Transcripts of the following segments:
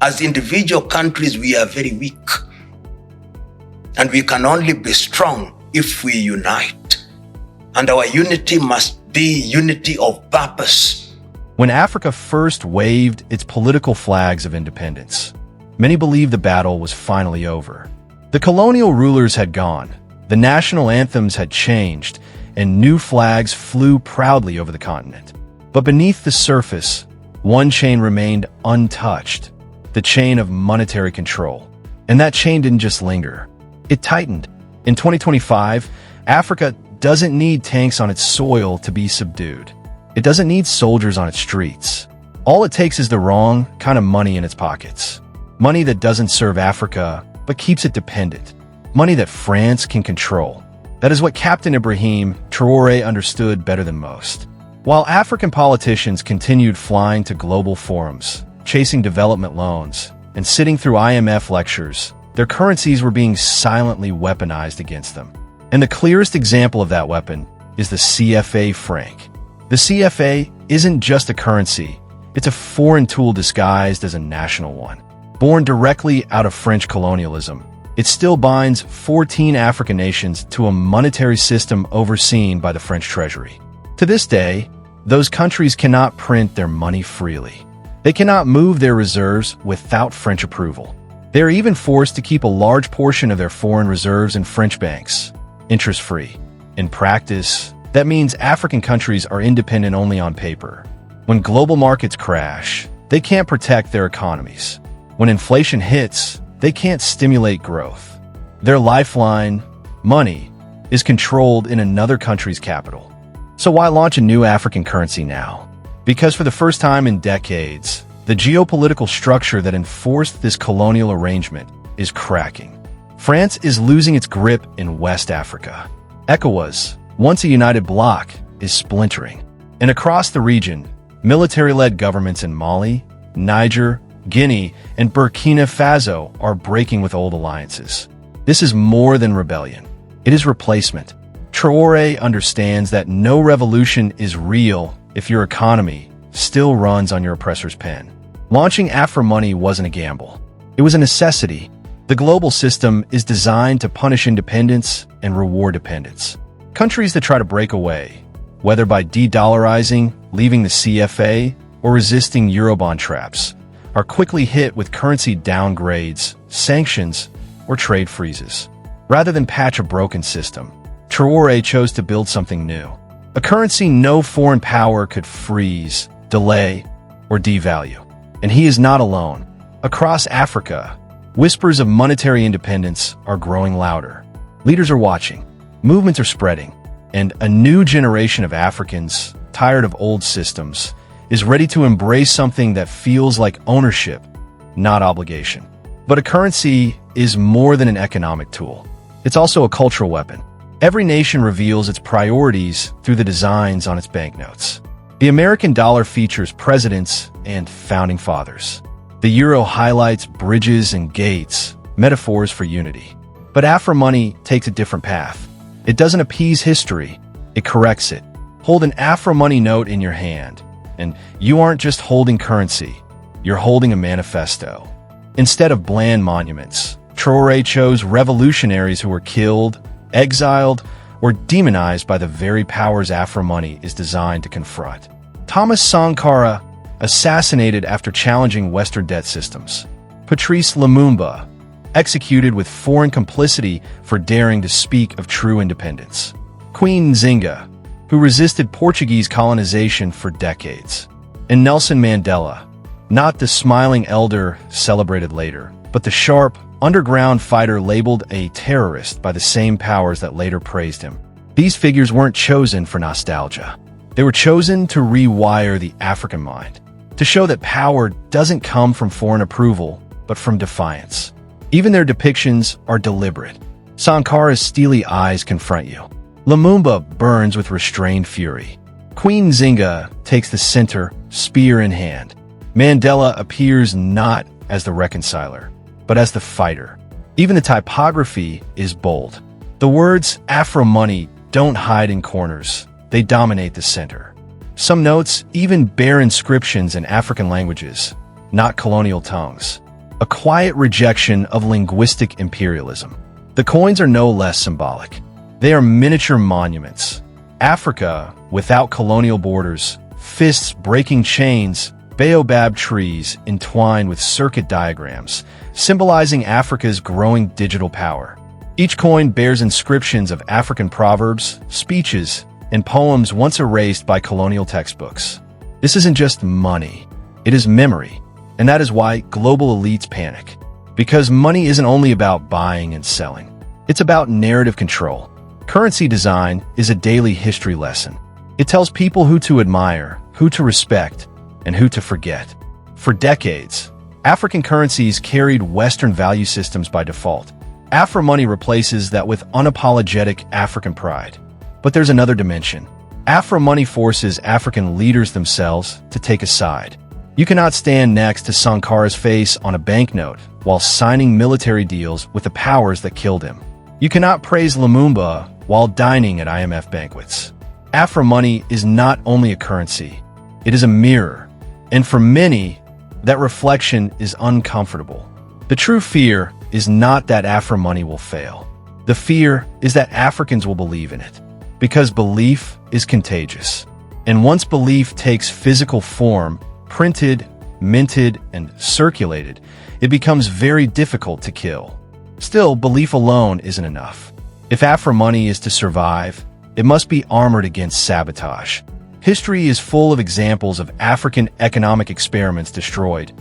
As individual countries, we are very weak. And we can only be strong if we unite. And our unity must be unity of purpose. When Africa first waved its political flags of independence, many believed the battle was finally over. The colonial rulers had gone, the national anthems had changed, and new flags flew proudly over the continent. But beneath the surface, one chain remained untouched, the chain of monetary control. And that chain didn't just linger. It tightened. In 2025, Africa doesn't need tanks on its soil to be subdued. It doesn't need soldiers on its streets. All it takes is the wrong kind of money in its pockets. Money that doesn't serve Africa, but keeps it dependent. Money that France can control. That is what Captain Ibrahim Traoré understood better than most. While African politicians continued flying to global forums, chasing development loans, and sitting through IMF lectures, their currencies were being silently weaponized against them. And the clearest example of that weapon is the CFA franc. The CFA isn't just a currency, it's a foreign tool disguised as a national one. Born directly out of French colonialism, it still binds 14 African nations to a monetary system overseen by the French Treasury. To this day, those countries cannot print their money freely. They cannot move their reserves without French approval. They are even forced to keep a large portion of their foreign reserves in French banks, interest-free. In practice, that means African countries are independent only on paper. When global markets crash, they can't protect their economies. When inflation hits, they can't stimulate growth. Their lifeline, money, is controlled in another country's capital. So why launch a new African currency now? Because for the first time in decades, the geopolitical structure that enforced this colonial arrangement is cracking. France is losing its grip in West Africa. ECOWAS, once a united bloc, is splintering. And across the region, military-led governments in Mali, Niger, Guinea, and Burkina Faso are breaking with old alliances. This is more than rebellion. It is replacement. Traoré understands that no revolution is real if your economy still runs on your oppressor's pen. Launching Afro Money wasn't a gamble. It was a necessity. The global system is designed to punish independence and reward dependence. Countries that try to break away, whether by de-dollarizing, leaving the CFA, or resisting Eurobond traps, are quickly hit with currency downgrades, sanctions, or trade freezes. Rather than patch a broken system, Traoré chose to build something new. A currency no foreign power could freeze, delay, or devalue. And he is not alone. Across Africa, whispers of monetary independence are growing louder. Leaders are watching, movements are spreading, and a new generation of Africans, tired of old systems, is ready to embrace something that feels like ownership, not obligation. But a currency is more than an economic tool. It's also a cultural weapon. Every nation reveals its priorities through the designs on its banknotes. The American dollar features presidents and founding fathers. The euro highlights bridges and gates, metaphors for unity. But Afro Money takes a different path. It doesn't appease history, it corrects it. Hold an Afro Money note in your hand, and you aren't just holding currency, you're holding a manifesto. Instead of bland monuments, Traoré chose revolutionaries who were killed, exiled, or demonized by the very powers Afro Money is designed to confront. Thomas Sankara, assassinated after challenging Western debt systems. Patrice Lumumba, executed with foreign complicity for daring to speak of true independence. Queen Nzinga, who resisted Portuguese colonization for decades. And Nelson Mandela, not the smiling elder celebrated later, but the sharp, underground fighter labeled a terrorist by the same powers that later praised him. These figures weren't chosen for nostalgia. They were chosen to rewire the African mind, to show that power doesn't come from foreign approval, but from defiance. Even their depictions are deliberate. Sankara's steely eyes confront you. Lumumba burns with restrained fury. Queen Nzinga takes the center, spear in hand. Mandela appears not as the reconciler, but as the fighter. Even the typography is bold. The words Afro Money don't hide in corners. They dominate the center. Some notes even bear inscriptions in African languages, not colonial tongues. a quiet rejection of linguistic imperialism. The coins are no less symbolic. They are miniature monuments. Africa, without colonial borders, fists breaking chains, baobab trees entwined with circuit diagrams, symbolizing Africa's growing digital power. Each coin bears inscriptions of African proverbs, speeches, and poems once erased by colonial textbooks. This isn't just money, it is memory, and that is why global elites panic. Because money isn't only about buying and selling, it's about narrative control. Currency design is a daily history lesson. It tells people who to admire, who to respect, and who to forget. For decades, African currencies carried Western value systems by default. Afro Money replaces that with unapologetic African pride. But there's another dimension. Afro Money forces African leaders themselves to take a side. You cannot stand next to Sankara's face on a banknote while signing military deals with the powers that killed him. You cannot praise Lumumba while dining at IMF banquets. Afro Money is not only a currency, it is a mirror. And for many, that reflection is uncomfortable. The true fear is not that Afro Money will fail. The fear is that Africans will believe in it. Because belief is contagious. And once belief takes physical form, printed, minted, and circulated, it becomes very difficult to kill. Still, belief alone isn't enough. If Afro Money is to survive, it must be armored against sabotage. History is full of examples of African economic experiments destroyed,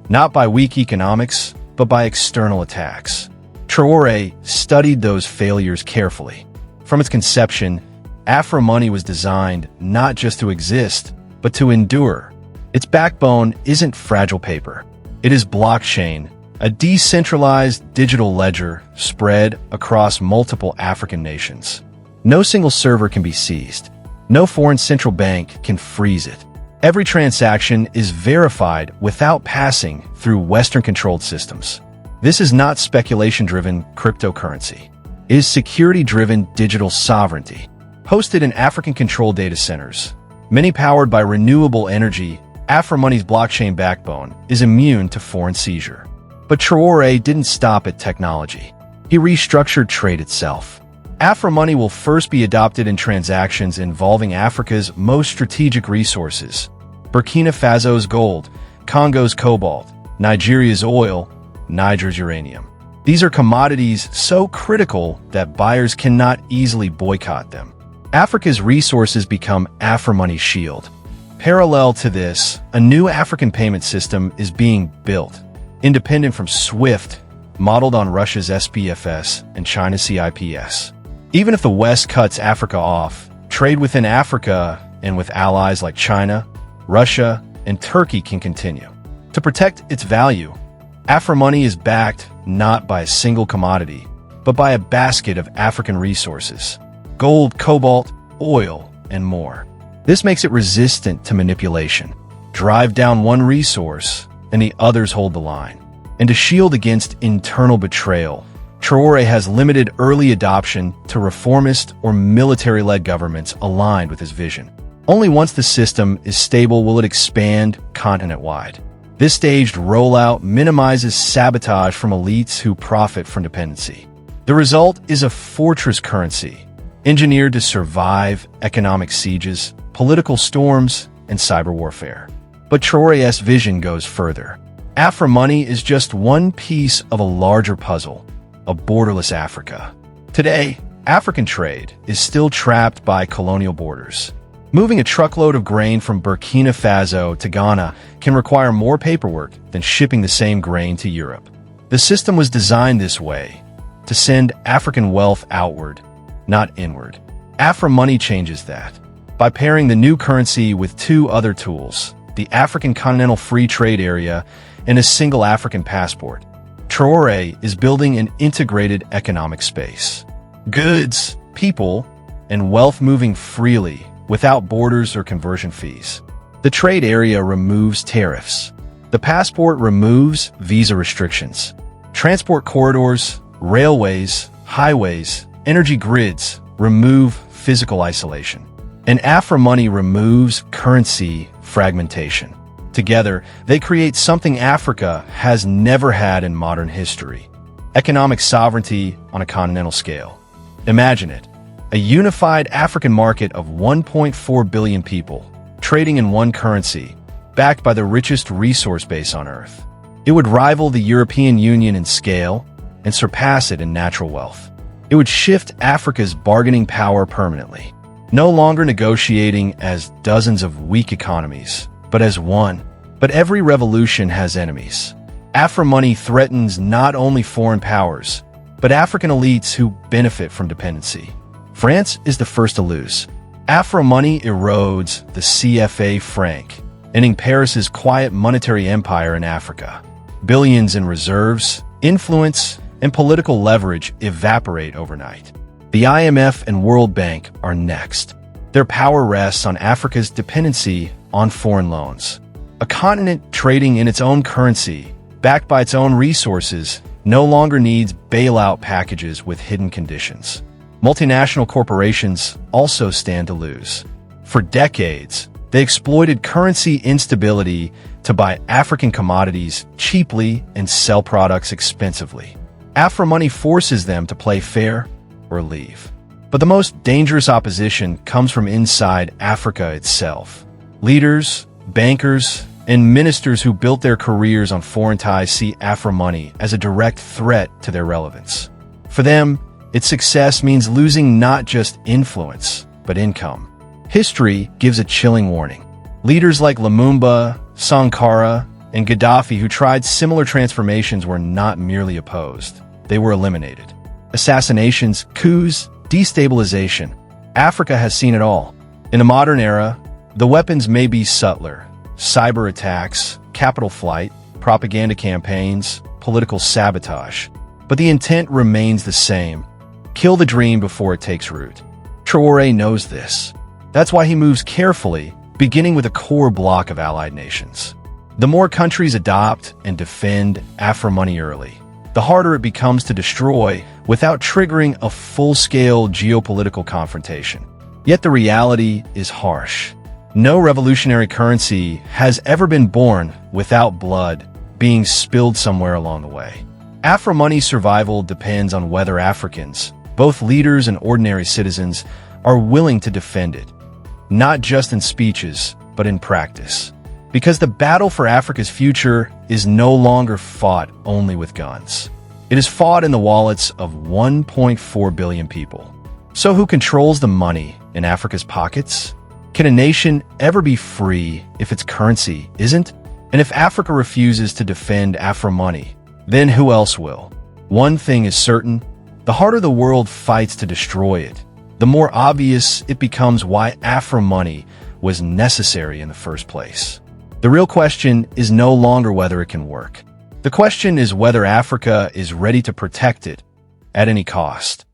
not by weak economics, but by external attacks. Traoré studied those failures carefully. From its conception, Afro Money was designed not just to exist, but to endure. Its backbone isn't fragile paper. It is blockchain, a decentralized digital ledger spread across multiple African nations. No single server can be seized. No foreign central bank can freeze it. Every transaction is verified without passing through Western-controlled systems. This is not speculation-driven cryptocurrency. It is security-driven digital sovereignty, hosted in African-controlled data centers. Many powered by renewable energy, Afro Money's blockchain backbone is immune to foreign seizure. But Traoré didn't stop at technology. He restructured trade itself. Afro Money will first be adopted in transactions involving Africa's most strategic resources: Burkina Faso's gold, Congo's cobalt, Nigeria's oil, Niger's uranium. These are commodities so critical that buyers cannot easily boycott them. Africa's resources become Afro Money's shield. Parallel to this, a new African payment system is being built, independent from SWIFT, modeled on Russia's SPFS and China's CIPS. Even if the West cuts Africa off, trade within Africa and with allies like China, Russia, and Turkey can continue. To protect its value, Afro Money is backed not by a single commodity, but by a basket of African resources: gold, cobalt, oil, and more. This makes it resistant to manipulation. Drive down one resource, and the others hold the line. And to shield against internal betrayal, Traoré has limited early adoption to reformist or military-led governments aligned with his vision. Only once the system is stable will it expand continent-wide. This staged rollout minimizes sabotage from elites who profit from dependency. The result is a fortress currency, engineered to survive economic sieges, political storms, and cyber warfare. But Traoré's vision goes further. Afro Money is just one piece of a larger puzzle, a borderless Africa. Today, African trade is still trapped by colonial borders. Moving a truckload of grain from Burkina Faso to Ghana can require more paperwork than shipping the same grain to Europe. The system was designed this way, to send African wealth outward, not inward. Afro Money changes that. By pairing the new currency with two other tools, the African Continental Free Trade Area and a single African passport, Traoré is building an integrated economic space. Goods, people, and wealth moving freely without borders or conversion fees. The trade area removes tariffs. The passport removes visa restrictions. Transport corridors, railways, highways, energy grids remove physical isolation. And Afro Money removes currency fragmentation. Together, they create something Africa has never had in modern history: economic sovereignty on a continental scale. Imagine it: a unified African market of 1.4 billion people, trading in one currency, backed by the richest resource base on Earth. It would rival the European Union in scale and surpass it in natural wealth. It would shift Africa's bargaining power permanently, no longer negotiating as dozens of weak economies, but as one. But every revolution has enemies. Afro Money threatens not only foreign powers, but African elites who benefit from dependency. France is the first to lose. Afro Money erodes the CFA franc, ending Paris's quiet monetary empire in Africa. Billions in reserves, influence, and political leverage evaporate overnight. The IMF and World Bank are next. Their power rests on Africa's dependency on foreign loans. A continent trading in its own currency, backed by its own resources, no longer needs bailout packages with hidden conditions. Multinational corporations also stand to lose. For decades, they exploited currency instability to buy African commodities cheaply and sell products expensively. Afro Money forces them to play fair or leave. But the most dangerous opposition comes from inside Africa itself. Leaders, bankers, and ministers who built their careers on foreign ties see Afro Money as a direct threat to their relevance. For them, its success means losing not just influence, but income. History gives a chilling warning. Leaders like Lumumba, Sankara, and Gaddafi who tried similar transformations were not merely opposed. They were eliminated. Assassinations, coups, destabilization. Africa has seen it all. In the modern era, the weapons may be subtler: cyber attacks, capital flight, propaganda campaigns, political sabotage. But the intent remains the same: kill the dream before it takes root. Traoré knows this. That's why he moves carefully, beginning with a core bloc of allied nations. The more countries adopt and defend Afro Money early, the harder it becomes to destroy without triggering a full-scale geopolitical confrontation. Yet the reality is harsh. No revolutionary currency has ever been born without blood being spilled somewhere along the way. Afro Money's survival depends on whether Africans, both leaders and ordinary citizens, are willing to defend it, not just in speeches, but in practice. Because the battle for Africa's future is no longer fought only with guns. It is fought in the wallets of 1.4 billion people. So who controls the money in Africa's pockets? Can a nation ever be free if its currency isn't? And if Africa refuses to defend Afro Money, then who else will? One thing is certain: the harder the world fights to destroy it, the more obvious it becomes why Afro Money was necessary in the first place. The real question is no longer whether it can work. The question is whether Africa is ready to protect it at any cost.